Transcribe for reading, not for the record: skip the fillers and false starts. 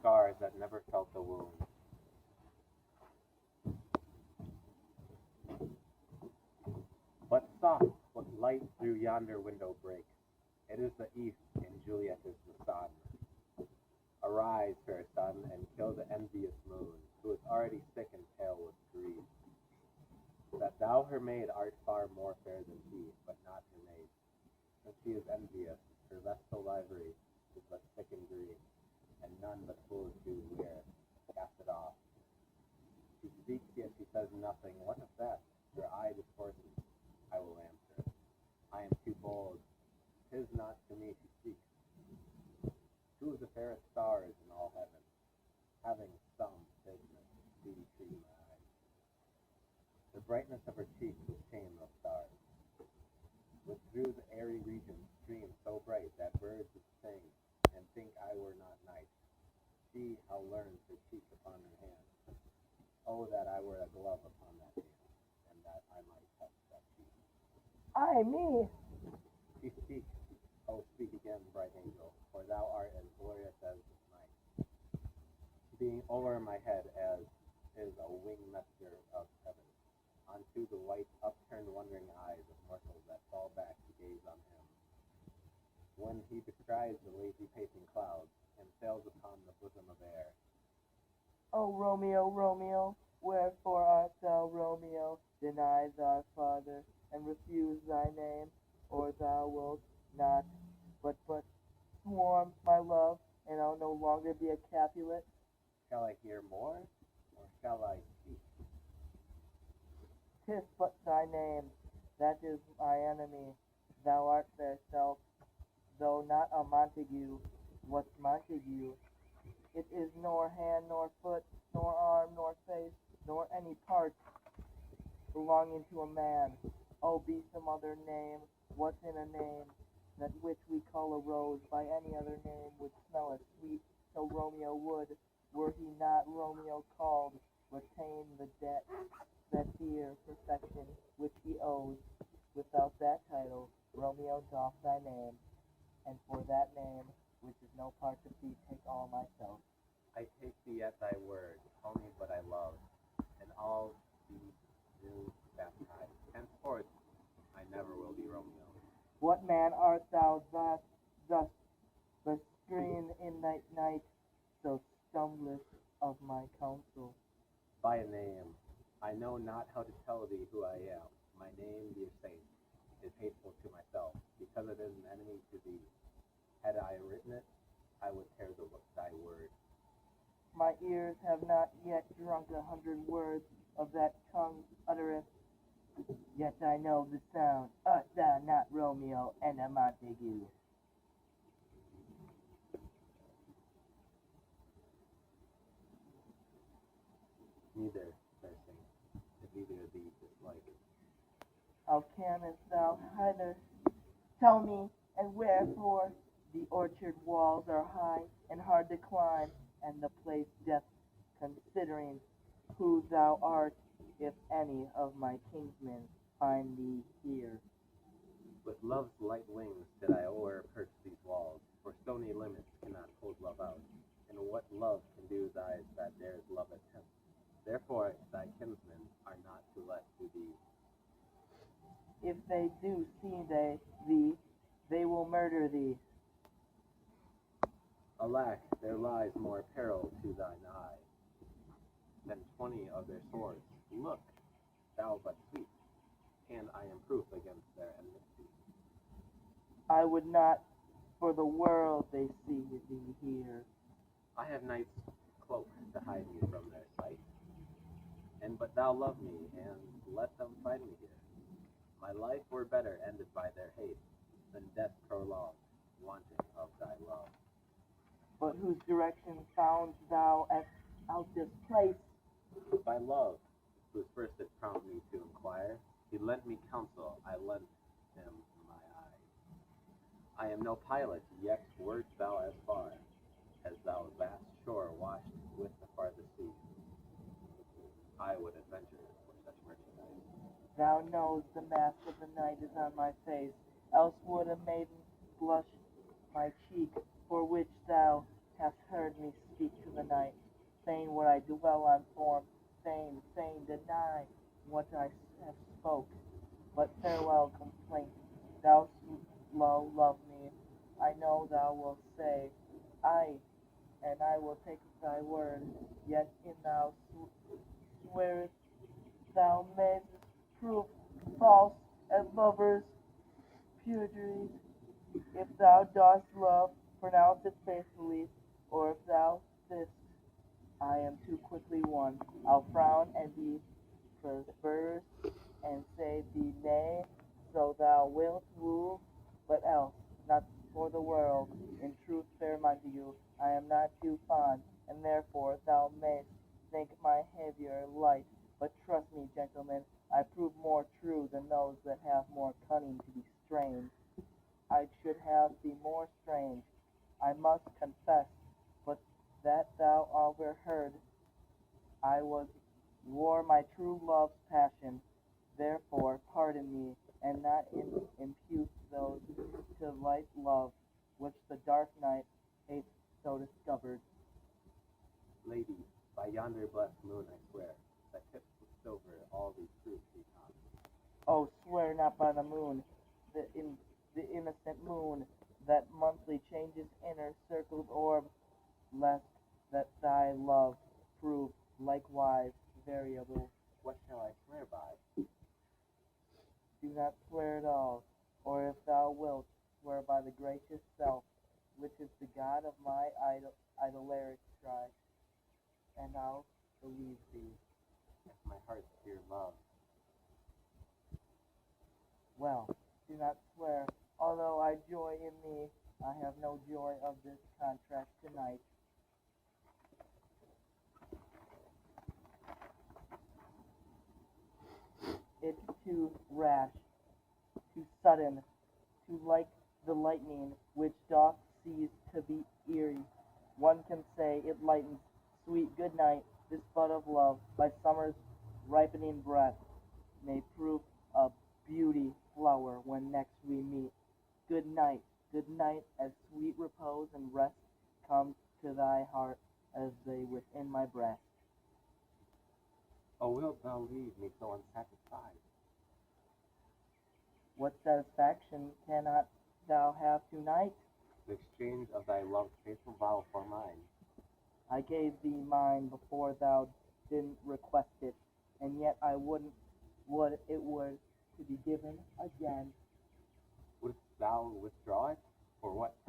scars that never felt the wound. But soft, what light through yonder window breaks. It is the east, and Juliet is the sun. Arise, fair sun, and kill the envious moon, who is already sick and pale with grief. That thou her maid art far more fair than she, but not her maid. Since she is envious, her vestal livery is but sick and green, and none but fools do wear. Cast it off. She speaks, yet she says nothing. What of that? Her eye discourses. I will answer. I am too bold. 'Tis not to me she speaks. Two of the fairest stars in all heaven, having some business, do treat my eyes. The brightness of her cheek was shame of stars. But through the airy regions stream so bright that birds would sing, and think I were not night. See how learns her cheek upon her hand. Oh, that I were a glove upon that hand, and that I might touch that cheek. Ay me, She speaks. Oh, speak again, bright angel, for thou art as glorious as night, being over my head as is a winged messenger of heaven, unto the white upturned wondering eyes of mortals that fall back to gaze on him, when he descries the lazy pacing clouds, and sails upon the bosom of air. O Romeo, Romeo, wherefore art thou Romeo? Deny thy father, and refuse thy name, or thou wilt not but swarm my love, and I'll no longer be a Capulet. Shall I hear more, or shall I speak? 'Tis but thy name, that is my enemy. Thou art their self, though not a Montague. What's Montague? It is nor hand nor foot, nor arm nor face, nor any part belonging to a man. Oh, be some other name. What's in a name? That which we call a rose by any other name would smell as sweet, so Romeo would, were he not Romeo called, retain the debt, that dear perfection which he owes. Without that title, Romeo doff thy name, and for that name, which is no part of thee, take all myself. I take thee at thy word, tell me what I love, and all be new baptized. Henceforth, I never will be Romeo. What man art thou thus bestrewn in that night, so stumblest of my counsel? By a name, I know not how to tell thee who I am. My name, dear saint, is hateful to myself, because it is an enemy to thee. Had I written it, I would tear thy word. My ears have not yet drunk 100 words of that tongue uttereth, yet I know the sound. Art thou not Romeo and a Montague? Neither, fair saint, if either of thee dislike. How canst thou hither? Tell me, and wherefore? The orchard walls are high and hard to climb, and the place death, considering who thou art, if any of my kinsmen find thee here. With love's light wings did I o'er perch these walls, for stony limits cannot hold love out, and what love can do is eyes that dares love attempt. Therefore thy kinsmen are not to let to thee. If they do see thee, they will murder thee. Alack, there lies more peril to thine eye than 20 of their swords. Look, thou but sleep, and I am proof against their enmity. I would not for the world they see thee here. I have night's cloak to hide me from their sight, and but thou love me, and let them find me here. My life were better ended by their hate than death prolonged, wanting of thy love. But whose direction found thou out this place? By love, whose first did prompt me to inquire, he lent me counsel, I lent him my eye. I am no pilot, yet wert thou as far as thou vast shore washed with the farthest sea, I would adventure for such merchandise. Thou knows the mask of the night is on my face, else would a maiden blush my cheek, for which thou hast heard me speak to the night, fain would I dwell on form, fain deny what I have spoke. But farewell, complaint, thou slow love me, I know thou wilt say, I, and I will take thy word, yet in thou swearest thou mayst prove false as lovers' perjuries. If thou dost love, pronounce it faithfully, or if thou this, I am too quickly won. I'll frown and be perverse and say thee nay, so thou wilt woo, but else, not for the world. In truth, fair Montague, I am not too fond, and therefore thou mayst think my behavior light. But trust me, gentlemen, I prove more true than those that have more cunning to be strange. I should have thee more strange, I must confess, but that thou overheard, I wore my true love's passion. Therefore, pardon me, and not impute those to light love, which the dark night hath so discovered. Lady, by yonder blessed moon I swear, that tips with silver all these truths we taught. Oh, swear not by the moon, the innocent moon, that monthly changes inner circled orb, lest that thy love prove likewise variable. What shall I swear by? Do not swear at all, or if thou wilt, swear by the gracious self, which is the God of my idolaric strife, and I'll believe thee. If my heart's dear love. Well, do not swear, although I joy in thee, I have no joy of this contract tonight. It's too rash, too sudden, too like the lightning which doth cease to be eerie. One can say it lightens, sweet good night, this bud of love, by summer's ripening breath, may prove a beauty flower when next we meet. Good night, as sweet repose and rest come to thy heart as they within my breast. Oh, wilt thou leave me so unsatisfied? What satisfaction cannot thou have tonight? The exchange of thy love's faithful vow for mine. I gave thee mine before thou didn't request it, and yet I would to be given again. Wouldst thou withdraw it, or what?